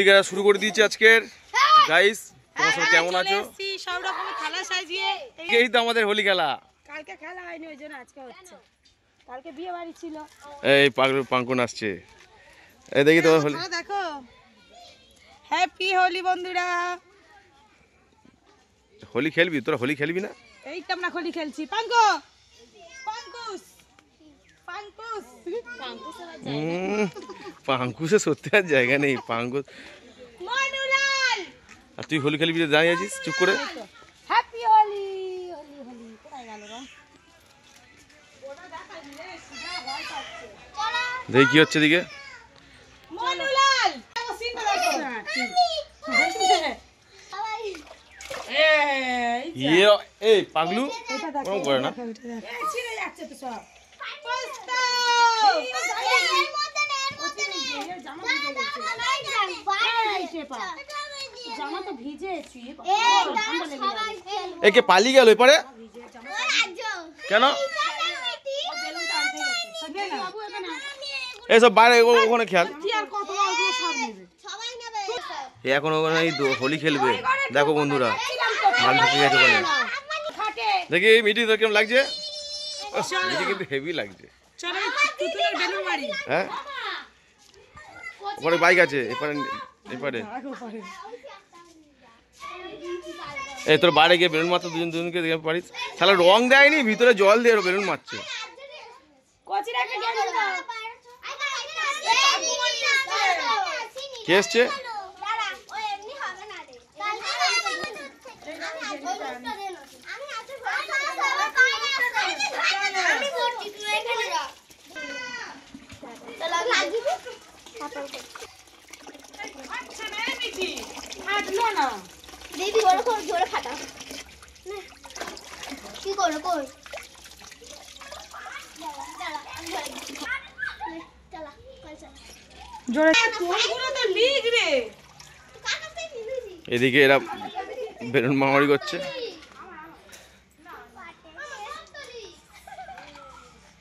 হোলি খেলা শুরু করে দিয়েছি আজকের গাইস। তোমরা সব কেমন আছো? সব রকমের খেলা সাজিয়ে এই তো আমাদের হোলি খেলা। কালকে খেলা হয়নি ওই জন্য আজকে হচ্ছে। কালকে বিয়ে বাড়ি ছিল। এই পাঙ্কুন আসছে, এই দেখি তোমার হোলি। দেখো, হ্যাপি হোলি বন্ধুরা। হোলি খেলবি তোরা? হোলি খেলবি না? এই তো আমরা হোলি খেলছি। পাঙ্কু পাঙ্কুস পাঙ্কুস পাঙ্কুসে সত্যি আর জায়গা নেই। পাঙ্কুস মনুলাল, আর তুই হোলি খেলবি দাঁড়িয়ে আছিস চুপ করে। হ্যাপি হোলি। হোলি হোলি কোথায় গেল রে? ওটা দেখা দিলে সিধা ভয় পাচ্ছে। দেখি কি হচ্ছে দিকে। মনুলাল ও সিনটা দেখো। এই পাগলু ওরকম করে না। ছিঁড়ে যাচ্ছে তো সব। জামা তো ভিজে। একে পালিয়ে গেল এপারে কেন? এইসব বাইরে ওখানে খেয়াল। এখন ওখানে হোলি খেলবে। দেখো বন্ধুরা মাল ঢুকে গেছে বলে। দেখি মিটি তো কেমন লাগছে? মিটি কিন্তু হেভি লাগছে। হ্যাঁ ওখানে বাইক আছে এপারে এপারে। এই তোর বাইরে গিয়ে বেলুন মারতে দুজনকে দেখে পারিস। তাহলে রং দেয়নি, ভিতরে জল দিয়ে বেলুন মারছে। কে এসছে? এদিকে এরা বেলুন মারামারি করছে।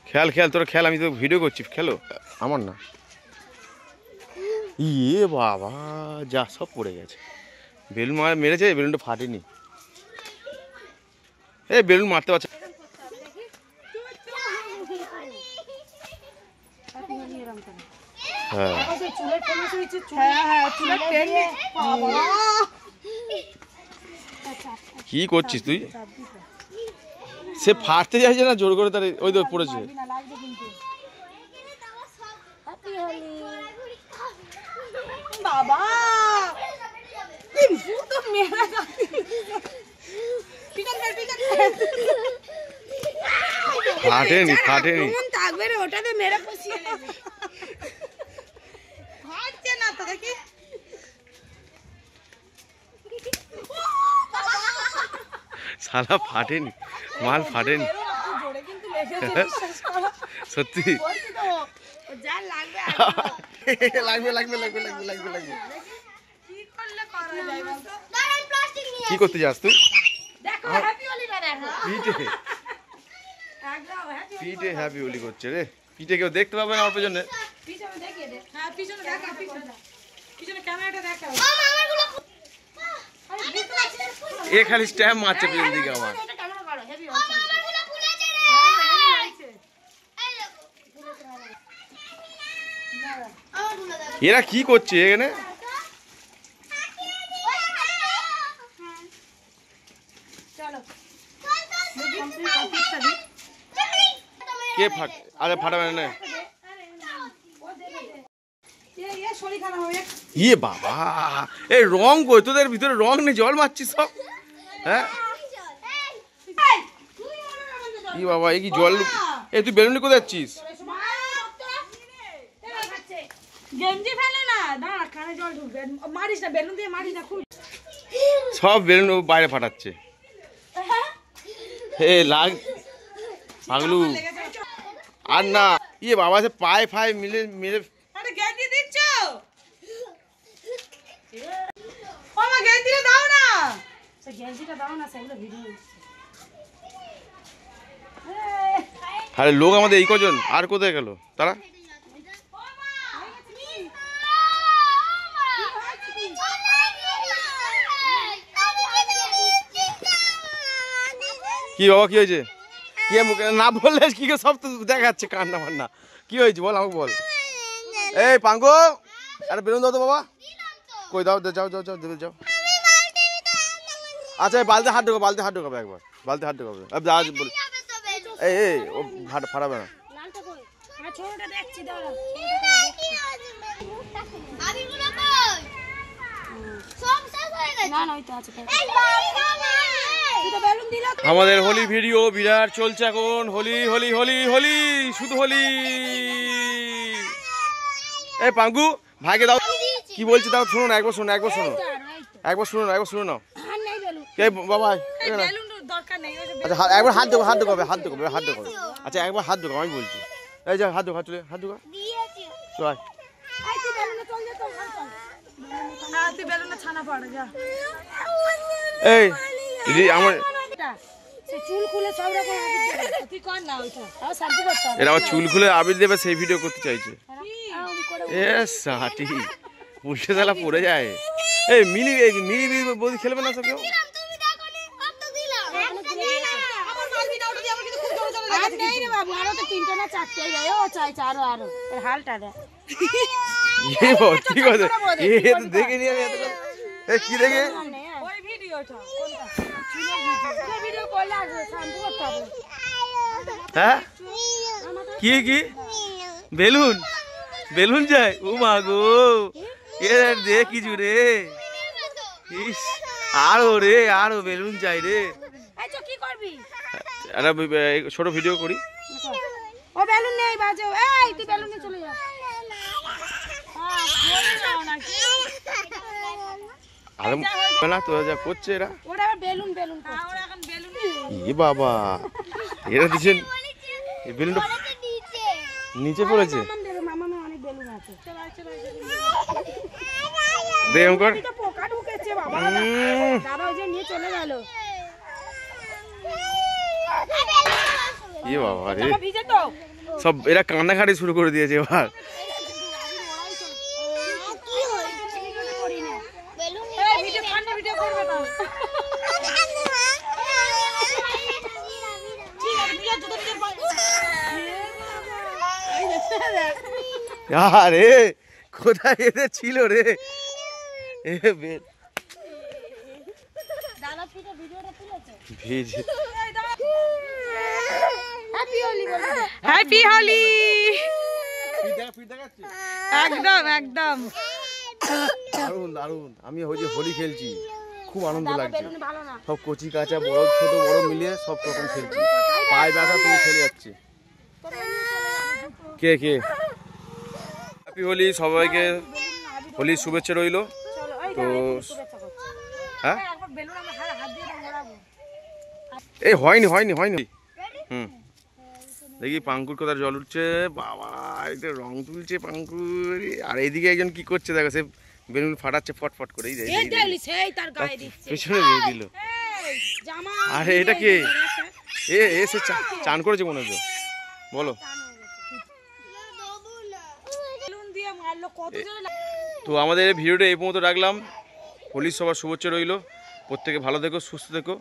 খেয়াল খেয়াল তোরা খেয়াল, আমি তো ভিডিও করছি, খেলো আমার না। ইয়ে বাবা যা সব পড়ে গেছে। বেলুন মেরেছে, বেলুনটা ফাটেনি। এই বেলুন মারতে পারছে। কি করছিস তুই? সে ফাটতে চাইছে না, জোর করে তার ওই তো পড়েছে। ফাটেনি ফাটেনি ওটাতে মেরে পচিয়ে নেবে। ফাটছে না তো দেখি। সালা ফাটেনি, মাল ফাটেনি সত্যি। লাগবে লাগবে লাগবে লাগবে লাগবে লাগবে। কি করতে যাস তুই? পিঠে হ্যাপি হোলি করছে রে। পিঠে কেউ দেখতে পাবে না আমার পেছনে। এ খালি স্ট্যাম্প মারছে পেছন দিকে আমার। এরা কি করছে এখানে? কে ফাট? আরে ফাটাবে না। ইয়ে বাবা এই রং কই? তোদের ভিতরে রং নেই, জল মারছিস সব। হ্যাঁ ই বাবা এই কি জল? এই তুই বেলুন কোথায় যাচ্ছিস? সব বেলুন বাইরে ফাটাচ্ছে। হে লাগ পাগলু আর না। ইয়ে বাবা সে পায়ে ফায়ে মিলে মিলে আরে লোক আমাদের এই কজন, আর কোথায় গেল তারা? কি বাবা কি হয়েছে? কি মুখে না বললে কি সব তো দেখাচ্ছে কান্না মান্না। কি হয়েছে বল আমাকে বল। এই পাঙ্গু আরে বেলুন দাও তো বাবা। কই দাও যাও যাও যাও দেবে যাও। আচ্ছা বালতি হাত ঢোকাবে একবার। বালতি হাত ঢোকাবে এই এই ও ফাটাবে না। লালটা কই? হ্যাঁ ছোটটা দেখছি দাঁড়া। আবিগুলো কই? সব শেষ হয়ে গেছে। না না ওই তো আছে। এই বাবা তুই তো বেলুন দিল। আমাদের হোলি ভিডিও বিরাট চলছে এখন। হোলি হোলি হোলি হোলি শুধু হোলি। এই পাঙ্গু ভাইকে দাও। কি বলছি দাও শোনো না একবার শোনো একবার শোনো একবার শুনো না একবার শুনো না। আর নেই বেলুন। কে বাবা বেলুন দরকার নেই। আচ্ছা একবার হাত ঢোকাবে আচ্ছা একবার হাত ঢোকাবে আমি বলছি। এই যা হাত ঢোকা চলে হাত ঢোকা দিয়েছি। চল এই তুই বেলুনে চল যা তো চল। না তুই বেলুনে ছানা পড় যা। এই আমার সে চুল খুলে সব রকম আবির দেবে। তুই কর না ওইটা। আর শান্তি করতে হবে। এরা আবার চুল খুলে আবির দেবে সেই ভিডিও করতে চাইছে। এ সাটি উল্টে তালা পড়ে যায়। এই মিনি বৌদি খেলবে না সব কেউ? তুমি দেখো নি কত দিলাম। আমার মারবি না ওটা দিয়ে আমার কিন্তু খুব জোরে জোরে লাগে। আর নেই রে বাবু আরো তো তিনটে না চারটে যায়। ও চাইছে আরো এর হালটা দে। এ ভর্তি কথা এ তো দেখে নি আমি এত কথা। এই কি দেখে? ওই ভিডিওটা কোনটা? চুলের ভিডিও করলে আর শান্তি করতে হবে। হ্যাঁ কি কি বেলুন বেলুন যায় ও মা গো এ দে কিছু রে ইস আরো বেলুন চাই রে। এই তো কি করবি? একটা ছোট ভিডিও করি। ও বেলুন নেই বাজে। এই তুই বেলুন নিয়ে চলে যা। হ্যাঁ বলে যাও না কি? আরে না তো যা করছে এরা। ওরা আবার বেলুন করছে। ওরা এখন বেলুন ই বাবা এরা দিছেন এই বেলুনটা নিচে নিচে পড়েছে। মামামে অনেক বেলুন আছে। দে অঙ্কর তো পোকা ঢুকেছে বাবা। দাদা ওই যে নিয়ে চলে গেল। ই বাবা রে জামা ভিজে তো। সব এরা কান্নাকাটি শুরু করে দিয়েছে এবার। কি হয়েছে? বেলুন এই ভিডিও কান্না ভিডিও করবে না। ঠিক আছে নিয়ে জুতো নিয়ে পাবো। এই দেখতে দে। আরে কোথায় এদের ছিল রে এ বেল দাদা থেকে ভিডিওটা তুলেছে। ভিজ হ্যাপি হোলি বল। হ্যাপি হোলি ফিড দেখাচ্ছি একদম একদম দারুন আমি ওই যে হোলি খেলছি খুব আনন্দ লাগছে। বেলুন ভালো না। সব কচি কাঁচা বড় ছোট বড় মিলিয়ে সব রকম খেলছি। পায়ে ব্যথা তুমি খেলে যাচ্ছি। কে কে হ্যাপি হোলি সবাইকে হোলির শুভেচ্ছা রইল। চলো এই তো শুভেচ্ছা করছি। হ্যাঁ একবার বেলুন আমরা হাত দিয়ে মোড়াবো। এই হয়নি হুম দেখি পাঙ্কুর কোথায় জল উঠছে বাবা এটা রং তুলছে পাঙ্কুর। আর এইদিকে একজন কি করছে দেখো সে বেলুন ফাটাচ্ছে ফটফট করে এই যে এই দেখলি সেই তার গায়ে দিচ্ছে। পেছনে দিয়ে দিল। এই জামা আরে এটা কে এ সে চান করেছে মনে হচ্ছে বলো। বেলুন দিয়ে মারলো কত জোরে। তো আমাদের ভিডিওটা এই পর্যন্ত রাখলাম। হোলির সবার শুভেচ্ছা রইল। প্রত্যেকে ভালো থেকো সুস্থ থেকো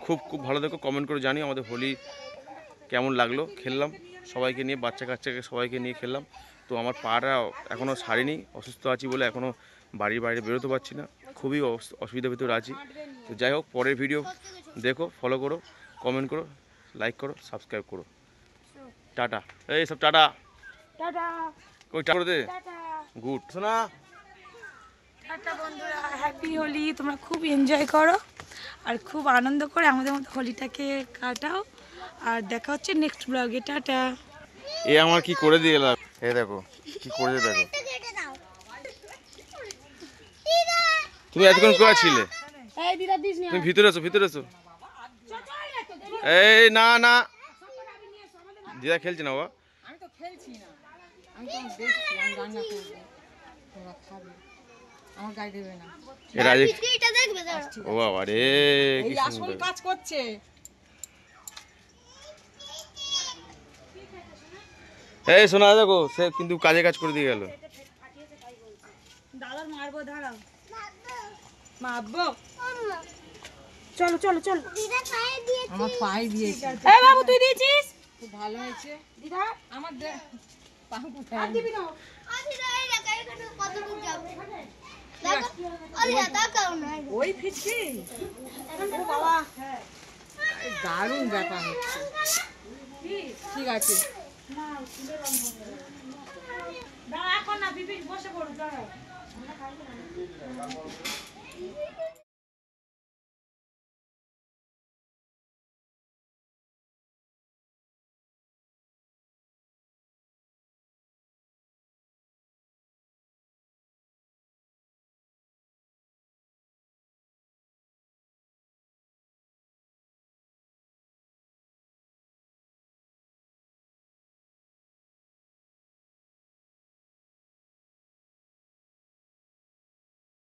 খুব ভালো থেকো। কমেন্ট করে জানি আমাদের হোলি কেমন লাগলো। খেললাম সবাইকে নিয়ে বাচ্চা কাচ্চাকে সবাইকে নিয়ে খেললাম। তো আমার পাটা এখনও সারিনি অসুস্থ আছি বলে এখনও বাড়ির বাইরে বেরোতে পারছি না। খুবই অসুবিধার ভিতরে আছি। তো যাই হোক পরের ভিডিও দেখো ফলো করো কমেন্ট করো লাইক করো সাবস্ক্রাইব করো। টাটা এই সব টাটা টাটা কই টাটা করে দে টাটা গুড শোনা। টাটা বন্ধুরা হ্যাপি হোলি তোমরা খুব এনজয় করো আর খুব আনন্দ করে আমাদের মতো হোলিটাকে কাটাও আর দেখা হচ্ছে নেক্সট ব্লগে টাটা। এ আমার কি করে দিয়ে এলাম এ দেখো কি করে দেখো। তুমি এতক্ষণ কোথায় ছিলে? এই দিদা দিস নি। তুমি ভিতরে এসো এই না দিদা খেলছে না বাবা। আমি তো খেলছি না আমি তো দেখছি আমি রান্না করবো তোমরা খাবে আমার গায়ে দেবে না। এর আজ এটা দেখবে দাঁড়া। ও বাবা রে কি এই আসল সুন্দর কাজ করছে। এই শোনা দেখো সে কিন্তু কাজে কাজ করে দিয়ে গেল। দাদার মারবো দাঁড়াও মারবো চলো চলো চলো। দিদা খাইয়ে দিয়েছি। আমার পায়ে দিয়েছে, এই বাবু তুই দিয়েছিস? খুব ভালো হয়েছে। দিদা আমার পা কোথায়? আর দিবি না? ও দিদা এই দেখো এখানে কত দূর যাবে। দেখো আলিয়া তাকাও না। ওই ফিচকি ও বাবা দারুণ ব্যাপার হচ্ছে। ঠিক আছে, দাঁড়া এখন না বিপিন বসে পড়ো দাঁড়াও।